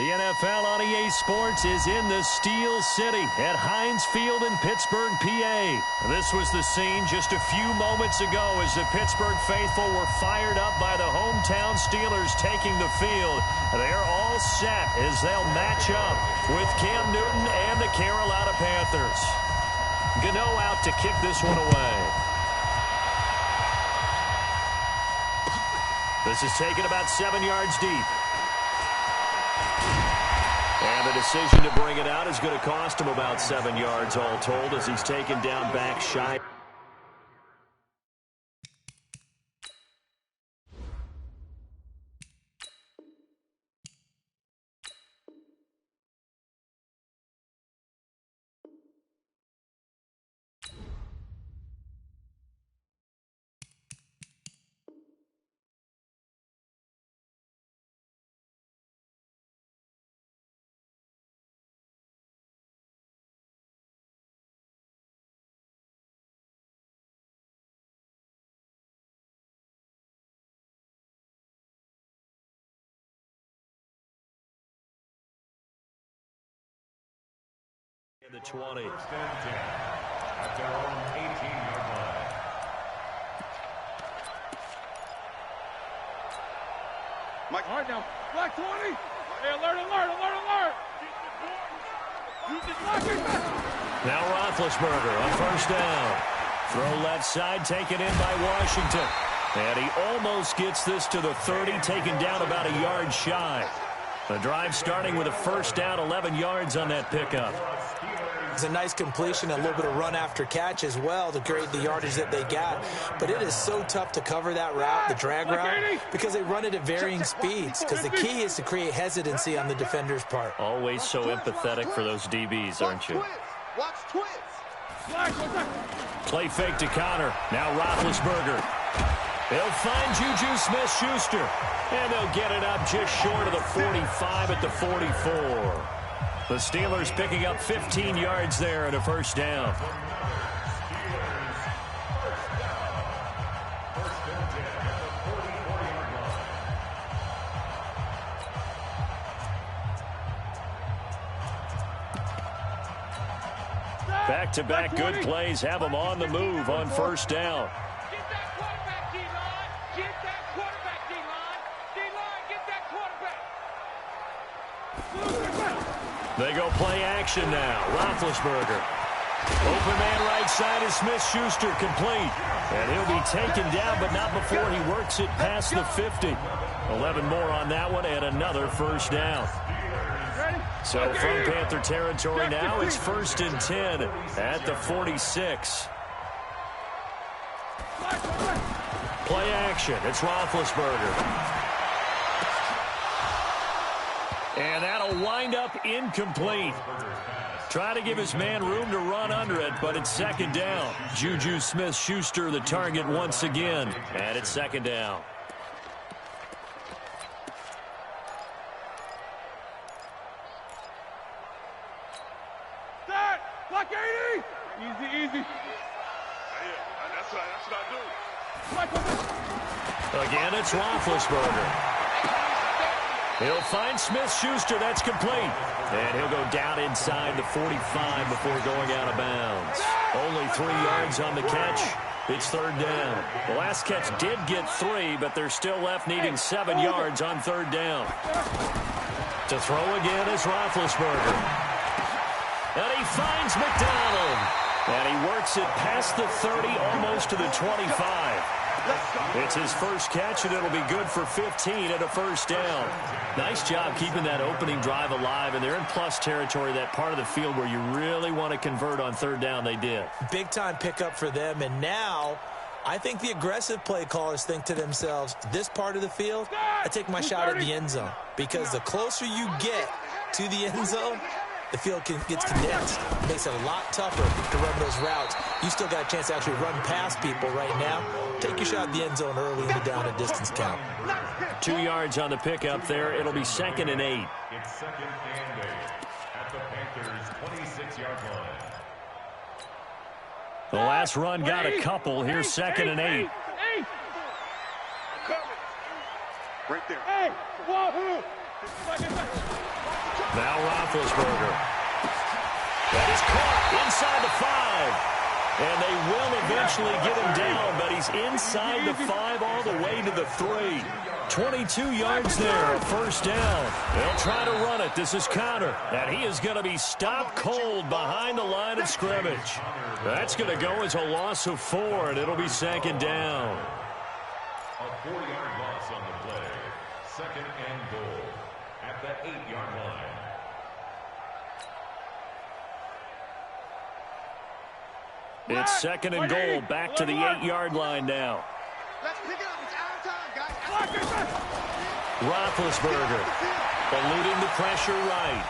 The NFL on EA Sports is in the Steel City at Heinz Field in Pittsburgh, PA. This was the scene just a few moments ago as the Pittsburgh faithful were fired up by the hometown Steelers taking the field. They're all set as they'll match up with Cam Newton and the Carolina Panthers. Gano out to kick this one away. This is taken about 7 yards deep. And the decision to bring it out is going to cost him about 7 yards all told as he's taken down back shy. The 20. At their own 18-yard line. Mike. All right, now. Black 20. Hey, alert, alert, alert, alert. Now Roethlisberger on first down. Throw left side, taken in by Washington. And he almost gets this to the 30, taken down about a yard shy. The drive starting with a first down, 11 yards on that pickup. It's a nice completion, a little bit of run after catch as well to create the yardage that they got. But it is so tough to cover that route, the drag route, because they run it at varying speeds. Because the key is to create hesitancy on the defender's part. Always so empathetic for those DBs, aren't you? Watch twins. Play fake to Connor. Now Roethlisberger. They'll find Juju Smith-Schuster. And they'll get it up just short of the 45 at the 44. The Steelers picking up 15 yards there and a first down. Back-to-back good plays have them on the move on first down. Get that quarterback, D-line. Get that quarterback, D-line. D-line, get that quarterback. They go play action now. Roethlisberger. Open man right side is Smith-Schuster, complete. And he'll be taken down, but not before he works it past the 50. 11 more on that one and another first down. So from Panther territory now, it's 1st and 10 at the 46. Play action. It's Roethlisberger. And that'll wind up incomplete. Try to give his man room to run under it, but it's second down. Juju Smith-Schuster the target once again. And it's second down. Set. Block 80. Easy, easy. That's what I do. Again, it's Roethlisberger. He'll find Smith-Schuster. That's complete. And he'll go down inside the 45 before going out of bounds. Only 3 yards on the catch. It's third down. The last catch did get 3, but they're still left needing 7 yards on third down. To throw again is Roethlisberger. And he finds McDonald. And he works it past the 30, almost to the 25. It's his first catch, and it'll be good for 15 at a first down. Nice job keeping that opening drive alive, and they're in plus territory, that part of the field where you really want to convert on third down. They did. Big-time pickup for them, and now I think the aggressive play callers think to themselves, this part of the field, I take my shot at the end zone, because the closer you get to the end zone, the field gets condensed. It makes it a lot tougher to run those routes. You still got a chance to actually run past people right now. Take your shot at the end zone early in the down and distance count. 2 yards on the pickup there. It'll be 2nd and 8. It's 2nd and 8 at the Panthers' 26-yard line. The last run got a couple. Here's 2nd and 8. Right there. Hey, Wahoo! Now Roethlisberger. That is caught inside the 5. And they will eventually get him down, but he's inside the 5 all the way to the 3. 22 yards there, a first down. They'll try to run it. This is Connor, and he is going to be stopped cold behind the line of scrimmage. That's going to go as a loss of 4, and it'll be second down. A 4-yard loss on the play. Second and goal at the 8-yard line. It's second and goal, back to the 8-yard line now. Let's pick it up. It's our time, guys. Roethlisberger eluding the pressure right.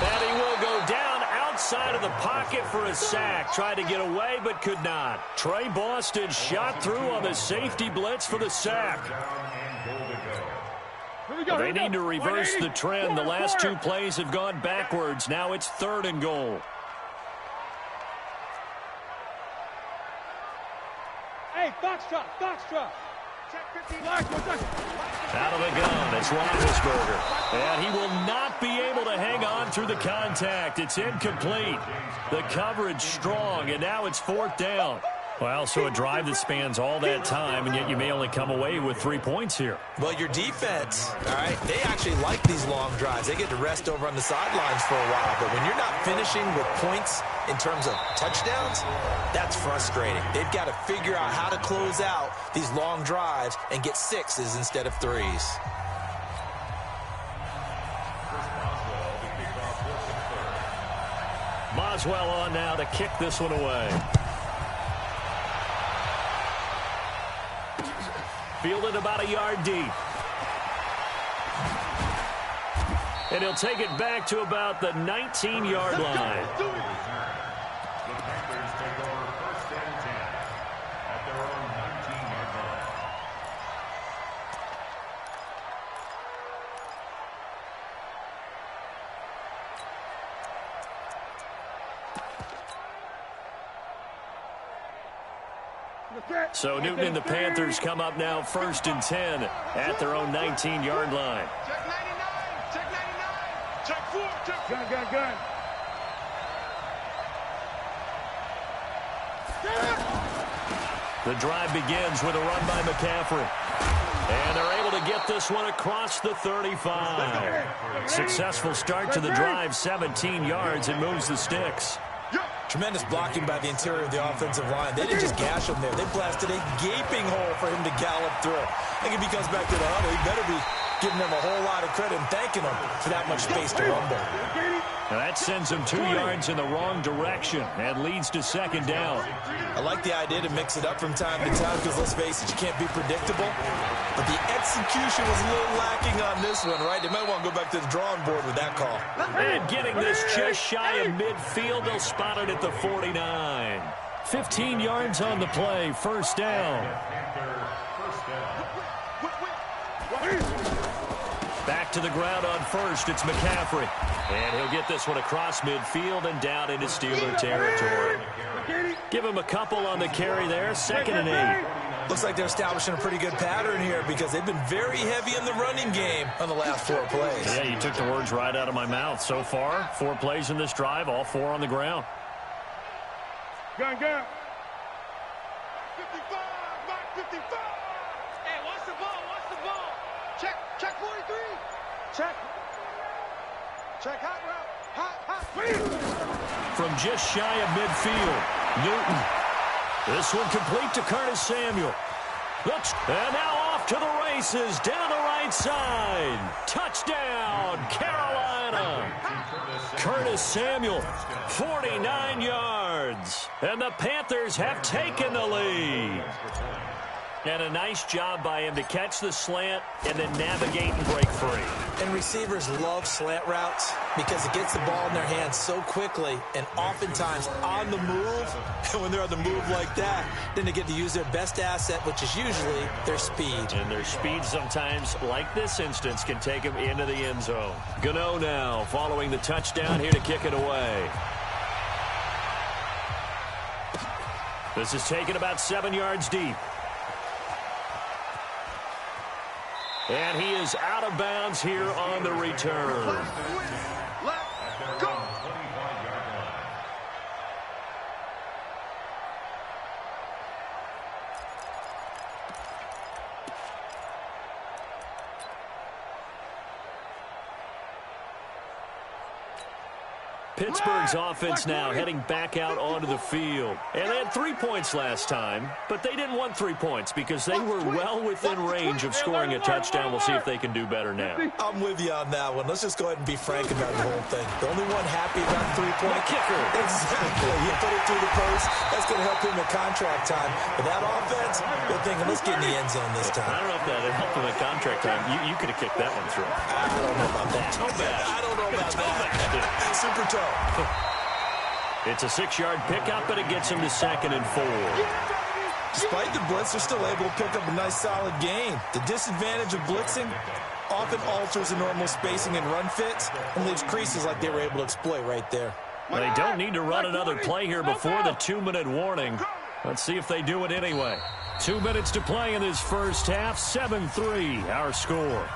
And he will go down outside of the pocket for a sack. Tried to get away, but could not. Trey Boston shot through on the safety blitz for the sack. They need to reverse the trend. The last 2 plays have gone backwards. Now it's third and goal. Hey, Foxtrot, Foxtrot. Out of the gun, it's Roethlisberger. And he will not be able to hang on through the contact. It's incomplete. The coverage strong, and now it's fourth down. Well, so a drive that spans all that time, and yet you may only come away with 3 points here. Well, your defense, all right, they actually like these long drives. They get to rest over on the sidelines for a while. But when you're not finishing with points in terms of touchdowns, that's frustrating. They've got to figure out how to close out these long drives and get 6s instead of 3s. Boswell on now to kick this one away. Fielded about a yard deep. And he'll take it back to about the 19-yard line. The Panthers take over first and 10 at their own 19-yard line. So Newton and the Panthers come up now first and 10 at their own 19-yard line. Check 99. Check 99. Check 4. Check 4. Gun. The drive begins with a run by McCaffrey. And they're able to get this one across the 35. Successful start to the drive, 17 yards, and moves the sticks. Tremendous blocking by the interior of the offensive line. They didn't just gash him there. They blasted a gaping hole for him to gallop through. I think if he comes back to the huddle, he better be giving them a whole lot of credit and thanking them for that much space to rumble. Now that sends him 2 yards in the wrong direction and leads to second down. I like the idea to mix it up from time to time because, let's face it, you can't be predictable. But the execution was a little lacking on this one, right? They might want to go back to the drawing board with that call. And getting this just shy of midfield, they'll spot it at the 49. 15 yards on the play, first down. Back to the ground on first, it's McCaffrey. And he'll get this one across midfield and down into Steeler territory. Give him a couple on the carry there, 2nd and 8. Looks like they're establishing a pretty good pattern here because they've been very heavy in the running game on the last 4 plays. Yeah, you took the words right out of my mouth. So far, 4 plays in this drive, all 4 on the ground. Gun. 55. Mark 55. Hey, watch the ball, watch the ball. Check 43. Check hot route. Hot. From just shy of midfield, Newton. This one complete to Curtis Samuel. And now off to the races down the right side. Touchdown, Carolina. Curtis Samuel, 49 yards. And the Panthers have taken the lead. And a nice job by him to catch the slant and then navigate and break free. And receivers love slant routes because it gets the ball in their hands so quickly and oftentimes on the move. And when they're on the move like that, then they get to use their best asset, which is usually their speed. And their speed sometimes, like this instance, can take them into the end zone. Gano now following the touchdown here to kick it away. This is taken about 7 yards deep. And he is out of bounds here on the return. Left, go. Pittsburgh's offense now heading back out onto the field. And they had 3 points last time, but they didn't want 3 points because they were well within range of scoring a touchdown. We'll see if they can do better now. I'm with you on that one. Let's just go ahead and be frank about the whole thing. The only one happy about 3-point kicker. Exactly. He put it through the post. That's going to help him at contract time. But that offense, they're thinking, let's get in the end zone this time. I don't know if that helped him at contract time. You could have kicked that one through. I don't know about that. Toe bad. I don't know about that. Super toe. It's a 6-yard pickup, and it gets him to 2nd and 4. Despite the blitz, they're still able to pick up a nice, solid gain. The disadvantage of blitzing often alters the normal spacing and run fits and leaves creases like they were able to exploit right there. They don't need to run another play here before the 2-minute warning. Let's see if they do it anyway. 2 minutes to play in this first half. 7-3, our score.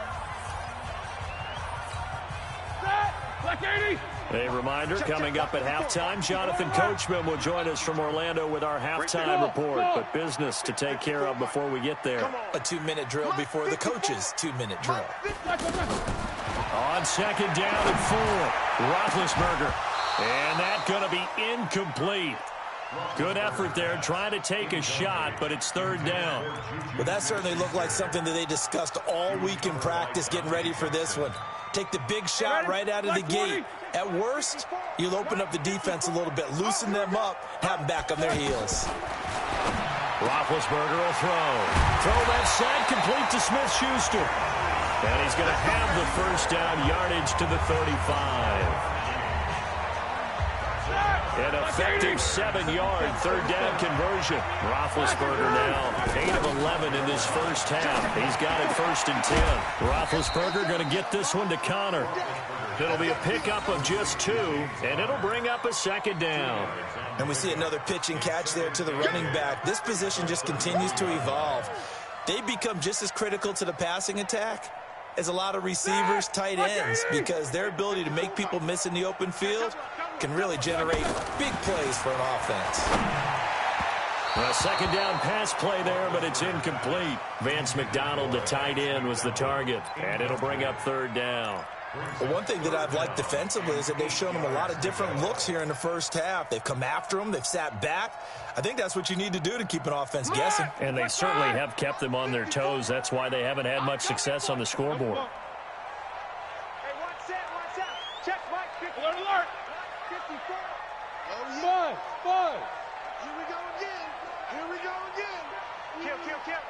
Black 80. A reminder, coming up at halftime, Jonathan Coachman will join us from Orlando with our halftime report. But business to take care of before we get there. A 2-minute drill before the coach's 2-minute drill. On 2nd down and 4, Roethlisberger. And that's going to be incomplete. Good effort there, trying to take a shot, but it's 3rd down. Well, that certainly looked like something that they discussed all week in practice, getting ready for this one. Take the big shot right out of the gate. At worst, you'll open up the defense a little bit, loosen them up, have them back on their heels. Roethlisberger will throw left side, complete to Smith-Schuster. And he's going to have the first down, yardage to the 35. An effective 7-yard 3rd down conversion. Roethlisberger now 8 of 11 in this first half. He's got it 1st and 10. Roethlisberger going to get this one to Connor. It'll be a pickup of just 2, and it'll bring up a 2nd down. And we see another pitch and catch there to the running back. This position just continues to evolve. They become just as critical to the passing attack as a lot of receivers, tight ends, because their ability to make people miss in the open field can really generate big plays for an offense. A 2nd down pass play there, but it's incomplete. Vance McDonald, the tight end, was the target, and it'll bring up 3rd down. Well, one thing that I've liked defensively is that they've shown them a lot of different looks here in the first half. They've come after them. They've sat back. I think that's what you need to do to keep an offense guessing. And they certainly have kept them on their toes. That's why they haven't had much success on the scoreboard. Hey, watch out. Check, Mike. Alert, alert. 54. Oh, yeah. Five. Here we go again. Kill.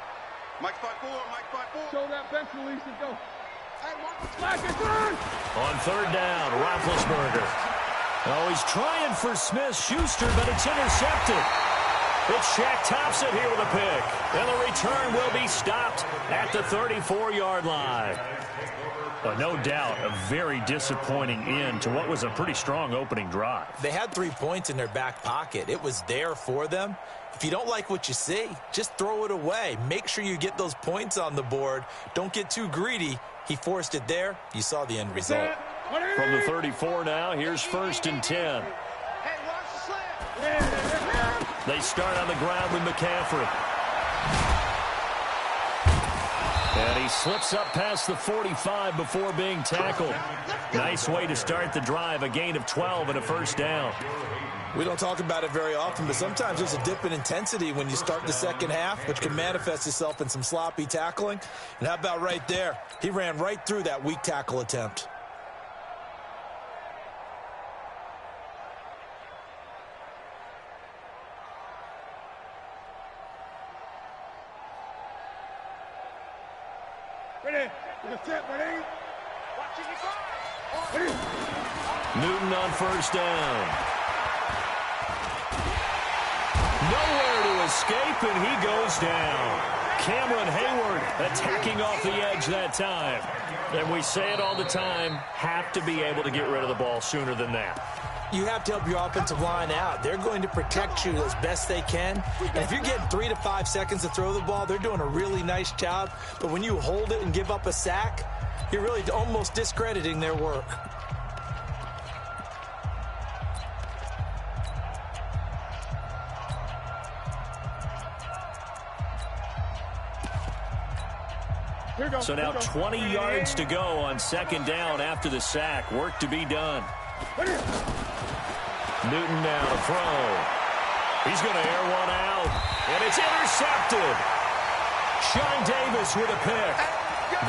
Mike spot 4. Show that bench release and go. Hey, Mark. Black and third. On 3rd down, Roethlisberger. Oh, he's trying for Smith-Schuster, but it's intercepted. It's Shaq Thompson here with a pick. And the return will be stopped at the 34-yard line. No doubt a very disappointing end to what was a pretty strong opening drive. They had 3 points in their back pocket. It was there for them. If you don't like what you see, just throw it away. Make sure you get those points on the board. Don't get too greedy. He forced it there. You saw the end result. From the 34 now, here's 1st and 10. Hey, watch the slant. They start on the ground with McCaffrey. And he slips up past the 45 before being tackled. Nice way to start the drive, a gain of 12 and a 1st down. We don't talk about it very often, but sometimes there's a dip in intensity when you start the second half, which can manifest itself in some sloppy tackling. And how about right there? He ran right through that weak tackle attempt. Ready. Ready. Newton on 1st down. Nowhere to escape, and he goes down. Cameron Hayward attacking off the edge that time. And we say it all the time, have to be able to get rid of the ball sooner than that. You have to help your offensive line out. They're going to protect you as best they can. And if you're getting 3 to 5 seconds to throw the ball, they're doing a really nice job. But when you hold it and give up a sack, you're really almost discrediting their work. So now 20 yards to go on second down after the sack. Work to be done. Newton now to throw. He's going to air one out, and it's intercepted. Sean Davis with a pick.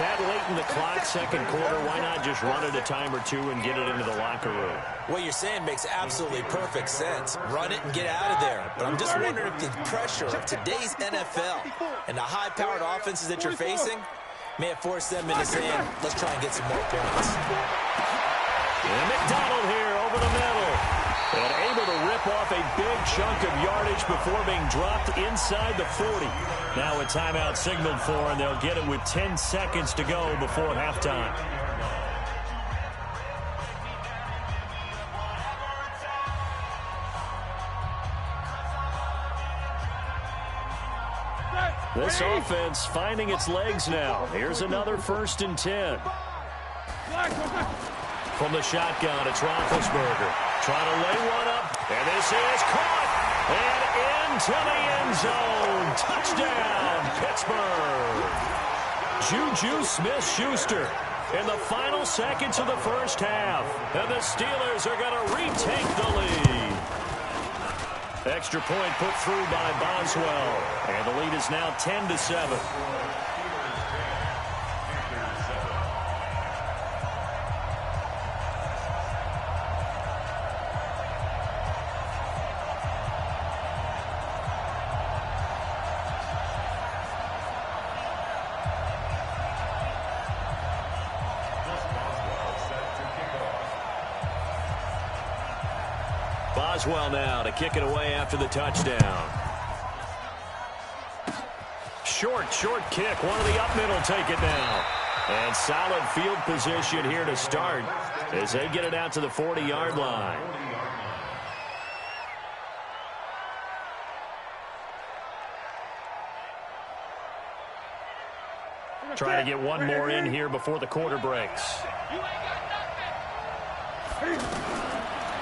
That late in the clock, second quarter, why not just run it a time or two and get it into the locker room? What you're saying makes absolutely perfect sense. Run it and get out of there. But I'm just wondering if the pressure of today's NFL and the high-powered offenses that you're facing may have forced them into saying, let's try and get some more points. And McDonald here over the middle. And able to rip off a big chunk of yardage before being dropped inside the 40. Now a timeout signaled for, and they'll get it with 10 seconds to go before halftime. This offense finding its legs now. Here's another 1st and 10. From the shotgun, it's Roethlisberger. Trying to lay one up, and this is caught. And into the end zone. Touchdown, Pittsburgh. Juju Smith-Schuster in the final seconds of the first half. And the Steelers are going to retake the lead. Extra point put through by Boswell. And the lead is now 10-7. Boswell now to kick it away after the touchdown. Short kick. One of the up middle take it now. And solid field position here to start as they get it out to the 40-yard line. Trying to get one more in here before the quarter breaks.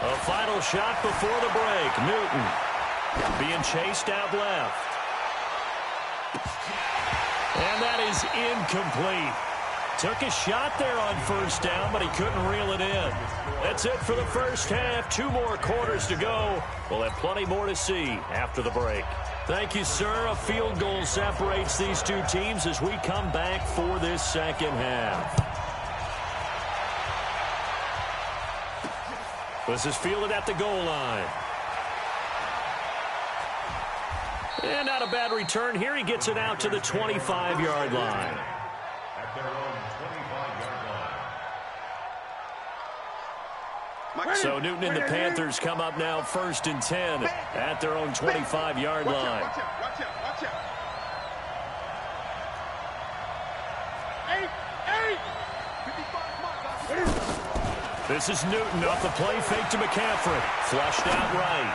A final shot before the break. Newton being chased out left. And that is incomplete. Took a shot there on first down, but he couldn't reel it in. That's it for the first half. 2 more quarters to go. We'll have plenty more to see after the break. Thank you, sir. A field goal separates these two teams as we come back for this second half. This is fielded at the goal line. And not a bad return here. He gets it out to the 25-yard line. At their own 25-yard line. So Newton and the Panthers come up now 1st and 10 at their own 25-yard line. Watch out. This is Newton off the play fake to McCaffrey. Flushed out right.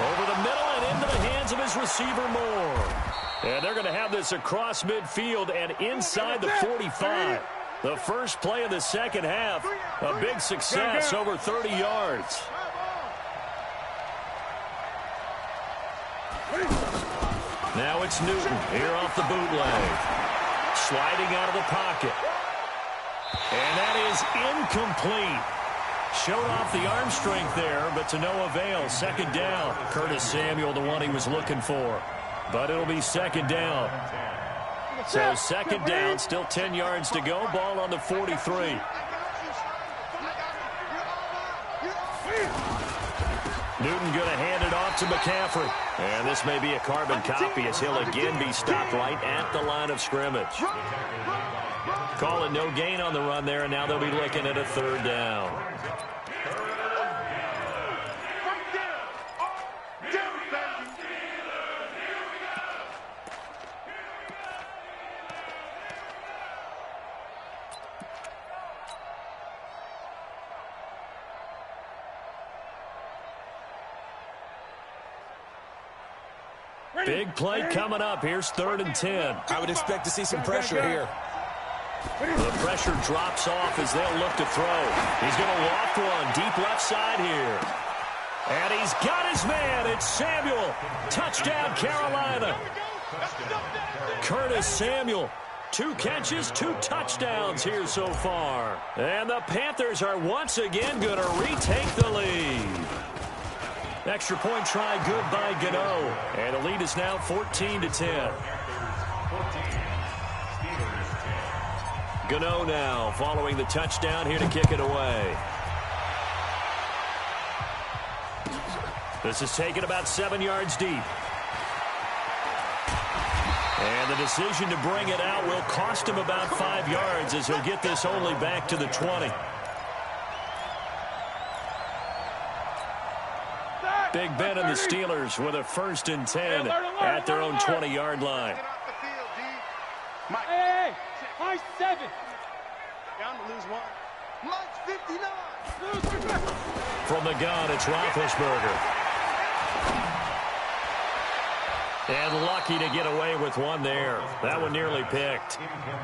Over the middle and into the hands of his receiver Moore. And they're going to have this across midfield and inside the 45. The first play of the second half. A big success, over 30 yards. Now it's Newton here off the bootleg. Sliding out of the pocket. And that is incomplete. Showed off the arm strength there, but to no avail. Second down. Curtis Samuel, the one he was looking for. But it'll be second down. So second down, still 10 yards to go. Ball on the 43. Newton going to hand it off to McCaffrey. And this may be a carbon copy as he'll again be stopped right at the line of scrimmage. Call it no gain on the run there, and now they'll be looking at a third down. Big play coming up. Here's 3rd and 10. I would expect to see some pressure here. The pressure drops off as they'll look to throw. He's going to loft one deep left side here. And he's got his man. It's Samuel. Touchdown, Carolina. Curtis Samuel. 2 catches, 2 touchdowns here so far. And the Panthers are once again going to retake the lead. Extra point try good by Gano. And the lead is now 14-10. Gano now following the touchdown here to kick it away. This is taken about 7 yards deep. And the decision to bring it out will cost him about 5 yards as he'll get this only back to the 20. Big Ben and the Steelers with a 1st and 10 at their own 20-yard line. Hey, high 7. Down to lose 1. Mike's 59. From the gun, it's Roethlisberger. And lucky to get away with one there. That one nearly picked.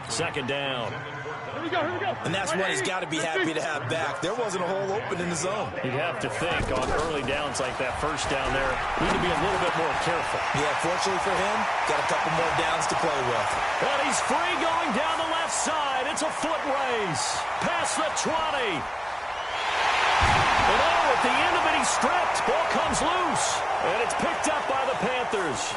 2nd down. Here we go. And that's what he's got to be happy to have back. There wasn't a hole open in the zone. You'd have to think on early downs like that 1st down there, need to be a little bit more careful. Yeah, fortunately for him, got a couple more downs to play with. And he's free going down the left side. It's a foot race. Past the 20. And oh, at the end of it, he's stripped. Ball comes loose. And it's picked up by the Panthers.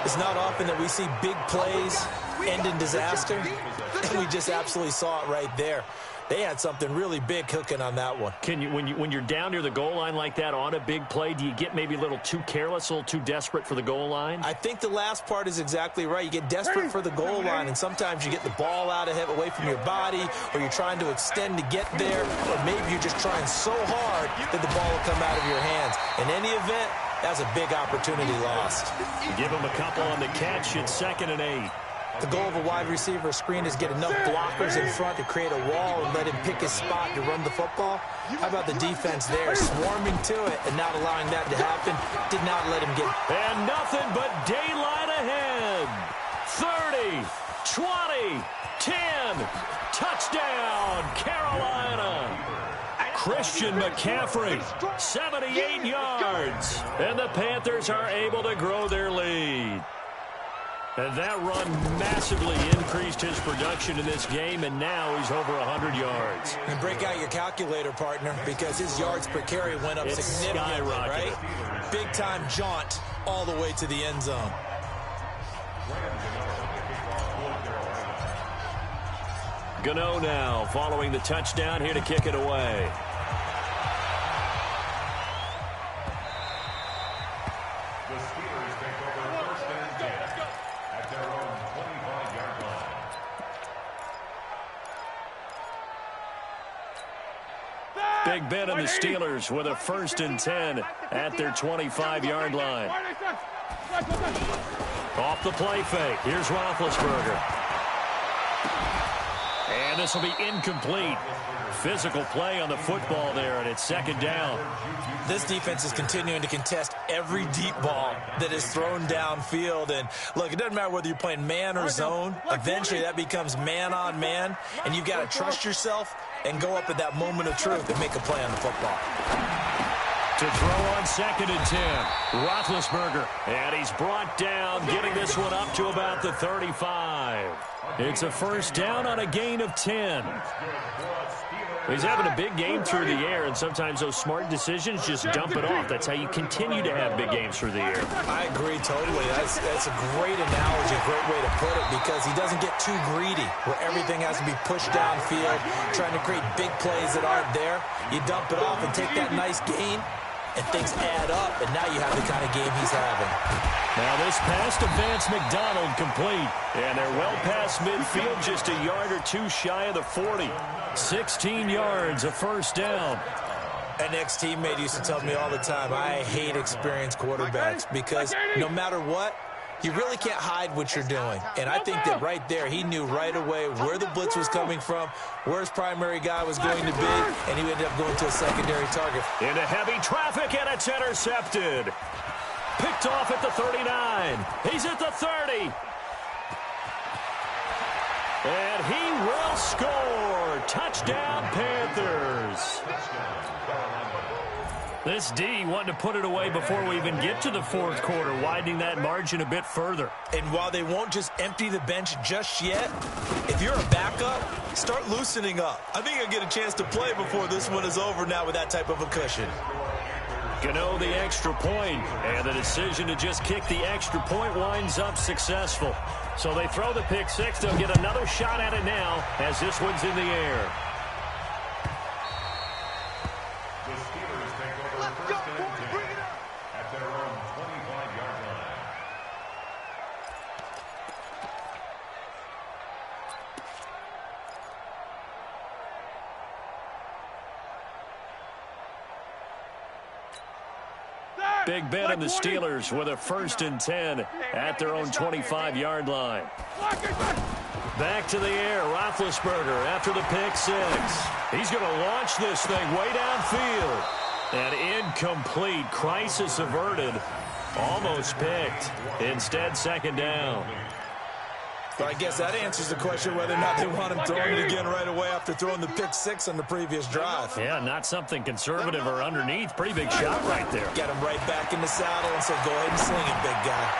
It's not often that we see big plays end in disaster, and we just absolutely saw it right there. They had something really big cooking on that one. Can you, when you're down near the goal line like that on a big play, do you get maybe a little too careless, a little too desperate for the goal line? I think the last part is exactly right. You get desperate for the goal line, and sometimes you get the ball out of it, away from your body, or you're trying to extend to get there, or maybe you're just trying so hard that the ball will come out of your hands. In any event, that's a big opportunity lost. Give him a couple on the catch. It's 2nd and 8. The goal of a wide receiver screen is get enough blockers in front to create a wall and let him pick his spot to run the football. How about the defense there, swarming to it and not allowing that to happen? Did not let him get. And nothing but daylight ahead. 30, 20, 10. Touchdown, Carolina. Christian McCaffrey, 78 yards. And the Panthers are able to grow their lead. And that run massively increased his production in this game, and now he's over 100 yards. And break out your calculator, partner, because his yards per carry went up significantly, right? Big-time jaunt all the way to the end zone. Gano now following the touchdown here to kick it away. Big Ben and the Steelers with a 1st and 10 at their 25-yard line. Off the play fake. Here's Roethlisberger. And this will be incomplete. Physical play on the football there, and it's 2nd down. This defense is continuing to contest every deep ball that is thrown downfield. And, look, it doesn't matter whether you're playing man or zone. Eventually, that becomes man-on-man, and you've got to trust yourself and go up at that moment of truth and make a play on the football. To throw on 2nd and 10. Roethlisberger. And he's brought down, getting this one up to about the 35. It's a 1st down on a gain of 10. He's having a big game through the air, and sometimes those smart decisions just dump it off. That's how you continue to have big games through the air. I agree totally. That's a great analogy, a great way to put it, because he doesn't get too greedy where everything has to be pushed downfield, trying to create big plays that aren't there. You dump it off and take that nice gain, and things add up, and now you have the kind of game he's having. Now this pass to Vance McDonald complete. And they're well past midfield, just a yard or two shy of the 40. 16 yards, a 1st down. An ex-teammate used to tell me all the time, I hate experienced quarterbacks because no matter what, you really can't hide what you're doing. And I think that right there, he knew right away where the blitz was coming from, where his primary guy was going to be, and he ended up going to a secondary target. Into heavy traffic, and it's intercepted. Picked off at the 39. He's at the 30. And he will score. Touchdown, Panthers. This D wanted to put it away before we even get to the fourth quarter, widening that margin a bit further. And while they won't just empty the bench just yet, if you're a backup, start loosening up. I think you'll get a chance to play before this one is over now with that type of a cushion. Gano the extra point, and the decision to just kick the extra point winds up successful. So they throw the pick six. They'll get another shot at it now as this one's in the air. The Steelers take over first and 10 at their own 25-yard line. Big Ben and the Steelers with a first and 10 at their own 25-yard line. Back to the air, Roethlisberger after the pick six. He's going to launch this thing way downfield. And incomplete. Crisis averted. Almost picked. Instead, second down. But I guess that answers the question whether or not they want him throwing it again right away after throwing the pick six on the previous drive. Yeah, not something conservative or underneath. Pretty big shot right there. Get him right back in the saddle and said, go ahead and sling it, big guy.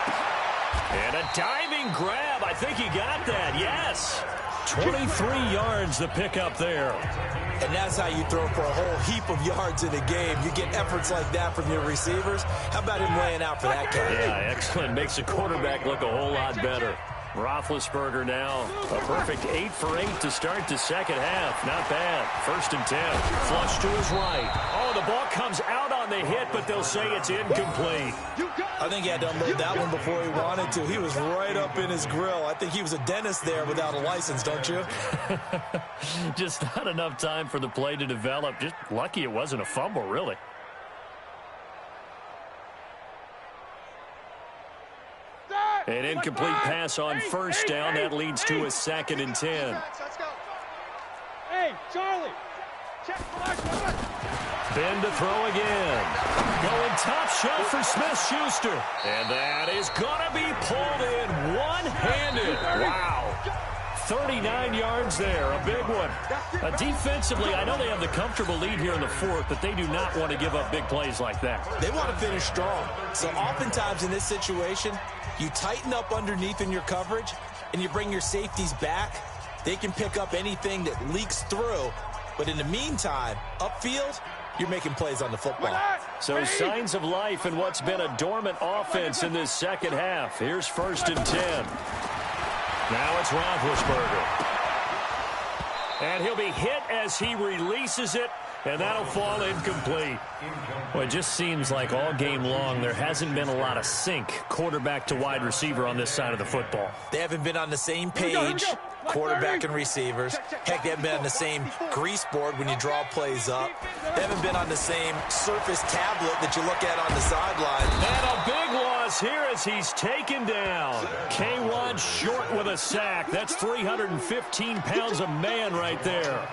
And a diving grab. I think he got that. Yes. 23 yards the pick up there. And that's how you throw for a whole heap of yards in a game. You get efforts like that from your receivers. How about him laying out for that guy? Yeah, excellent. Makes the quarterback look a whole lot better. Roethlisberger now a perfect 8 for 8 to start the second half. Not bad. First and 10. Flush to his right. Oh, the ball comes out on the hit, but they'll say it's incomplete. I think he had to unload that one before he wanted to. He was right up in his grill. I think he was a dentist there without a license, don't you? Just not enough time for the play to develop. Just lucky it wasn't a fumble, really. An incomplete pass on first down. That leads to a second and 10. Hey, Charlie. Check. Ben to throw again. Going top shelf for Smith-Schuster. And that is going to be pulled in one-handed. Wow. 39 yards there, a big one. Defensively, I know they have the comfortable lead here in the fourth, but they do not want to give up big plays like that. They want to finish strong. So oftentimes in this situation, you tighten up underneath in your coverage, and you bring your safeties back. They can pick up anything that leaks through. But in the meantime, upfield, you're making plays on the football. So signs of life in what's been a dormant offense in this second half. Here's first and 10. Now it's Roethlisberger. And he'll be hit as he releases it, and that'll fall incomplete. Well, it just seems like all game long there hasn't been a lot of sync quarterback to wide receiver on this side of the football. They haven't been on the same page, quarterback and receivers. Heck, they haven't been on the same grease board when you draw plays up. They haven't been on the same surface tablet that you look at on the sideline. And a big loss here as he's taken down. K1 short with a sack. That's 315 pounds of man right there.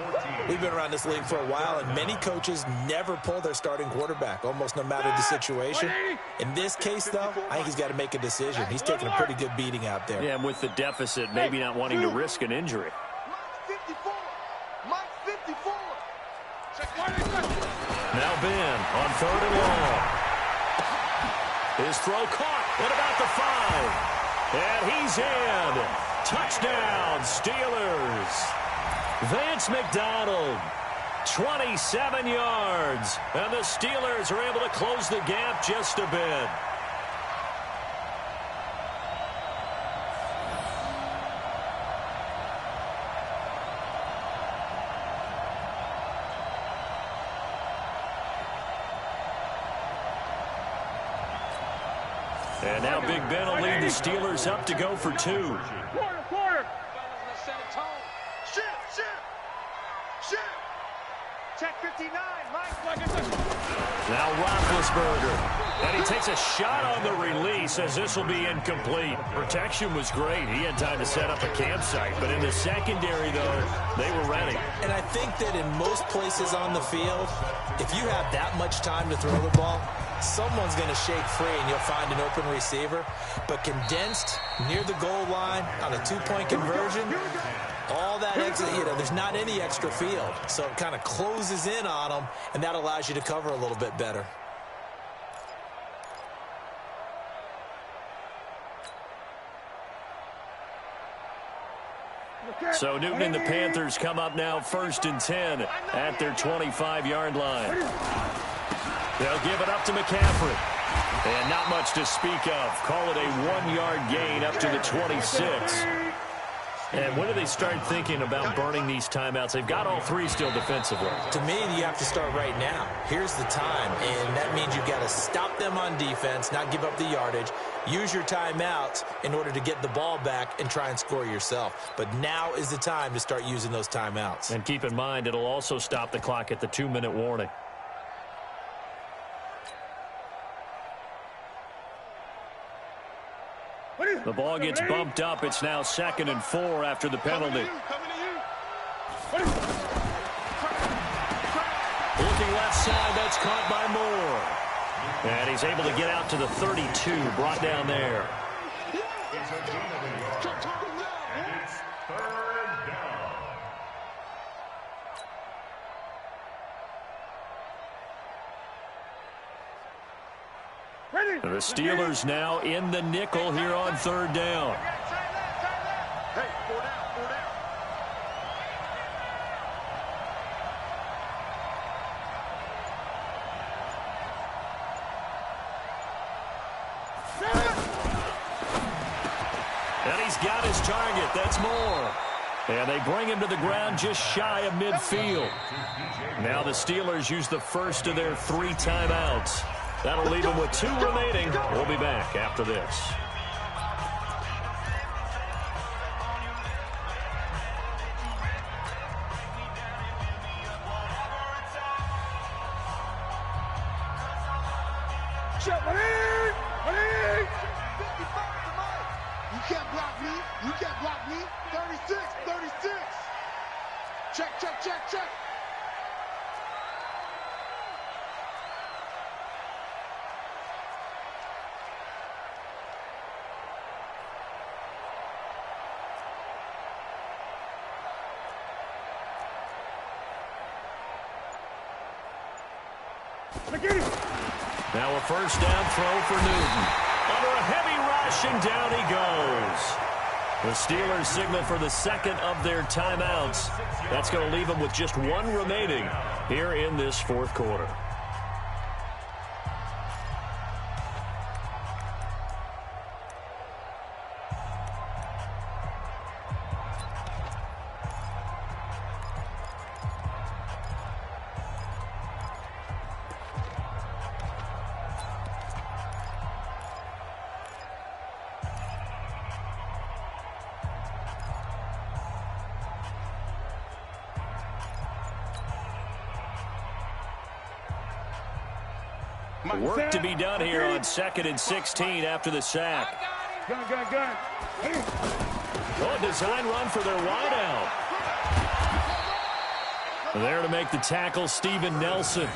We've been around this league for a while, and many coaches never pull their starting quarterback, almost no matter the situation. In this case, though, I think he's got to make a decision. He's taking a pretty good beating out there. Yeah, and with the deficit, maybe not wanting to risk an injury. Now Ben on third and long. His throw caught at about the 5. And he's in. Touchdown, Steelers. Vance McDonald, 27 yards. And the Steelers are able to close the gap just a bit. And now Big Ben will lead the Steelers up to go for 2. Quarter. Shit. Check 59. Mike. Now Roethlisberger. And he takes a shot on the release as this will be incomplete. Protection was great. He had time to set up a campsite. But in the secondary, though, they were ready. And I think that in most places on the field, if you have that much time to throw the ball, someone's going to shake free and you'll find an open receiver. But condensed near the goal line on a two-point conversion, all that extra, there's not any extra field. So it kind of closes in on them, and that allows you to cover a little bit better. So Newton and the Panthers come up now 1st and 10 at their 25-yard line. They'll give it up to McCaffrey. And not much to speak of. Call it a 1-yard gain up to the 26. And when do they start thinking about burning these timeouts? They've got all three still defensively. To me, you have to start right now. Here's the time, and that means you've got to stop them on defense, not give up the yardage, use your timeouts in order to get the ball back and try and score yourself. But now is the time to start using those timeouts. And keep in mind, it'll also stop the clock at the 2-minute warning. The ball gets bumped up. It's now 2nd and 4 after the penalty. Looking left side, that's caught by Moore. And he's able to get out to the 32, brought down there. It's 3rd down. The Steelers now in the nickel here on 3rd down. Hey, 4 down, 4 down. And he's got his target. That's Moore. And they bring him to the ground just shy of midfield. Now the Steelers use the first of their 3 timeouts. That'll leave them with 2 remaining. We'll be back after this. You can't block me. You can't block me. 36, 36. Check, check, check, check. Now a first down throw for Newton. Under a heavy rush, and down he goes. The Steelers signal for the 2nd of their timeouts. That's going to leave them with just 1 remaining here in this 4th quarter. Work to be done here on 2nd and 16 after the sack. Gun. Oh, design run for their wideout. There to make the tackle, Steven Nelson.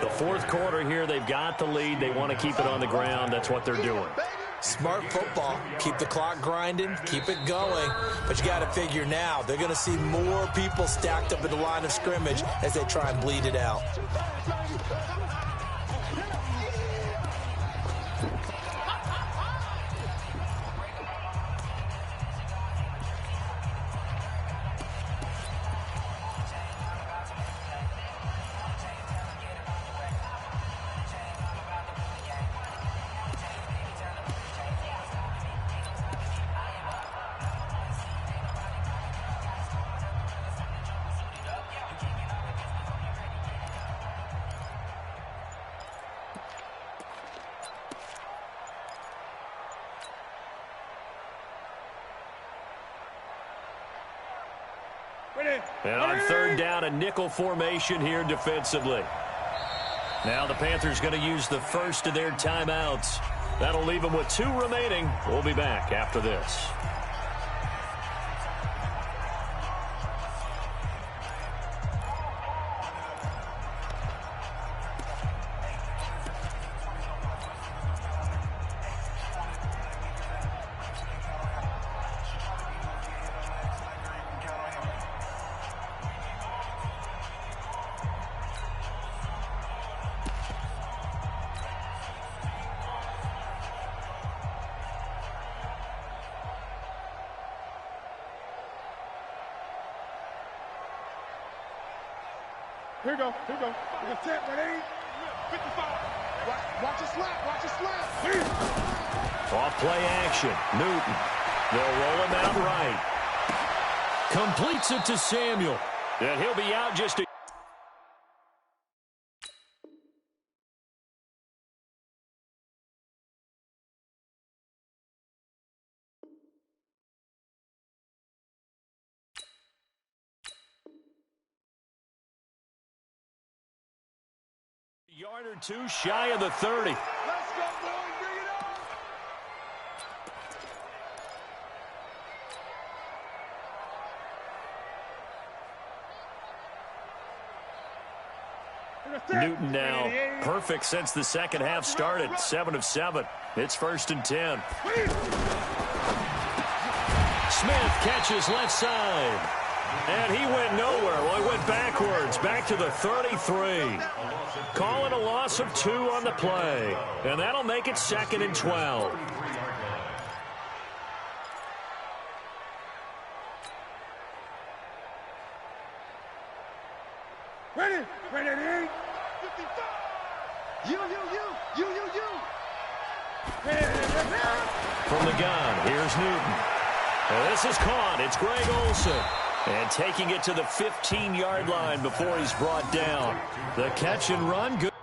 The 4th quarter here, they've got the lead. They want to keep it on the ground. That's what they're doing. Smart football. Keep the clock grinding. Keep it going. But you got to figure now, they're going to see more people stacked up in the line of scrimmage as they try and bleed it out. And on 3rd down, a nickel formation here defensively. Now the Panthers going to use the first of their timeouts. That'll leave them with 2 remaining. We'll be back after this. Here we go. We got 10, ready? 55. Watch it slap. Watch it slap. Off play action. Newton. They'll roll him out right. Completes it to Samuel. And he'll be out just a... yard or 2 shy of the 30. Let's go, boys. Bring it on. Newton now perfect since the second half started. 7 of 7. It's 1st and 10. Smith catches left side. And he went nowhere. Well, he went backwards, back to the 33. Calling a loss of 2 on the play. And that'll make it 2nd and 12. Ready? 55. You. From the gun, here's Newton. And this is caught. It's Greg Olsen. And taking it to the 15-yard line before he's brought down. The catch and run, good.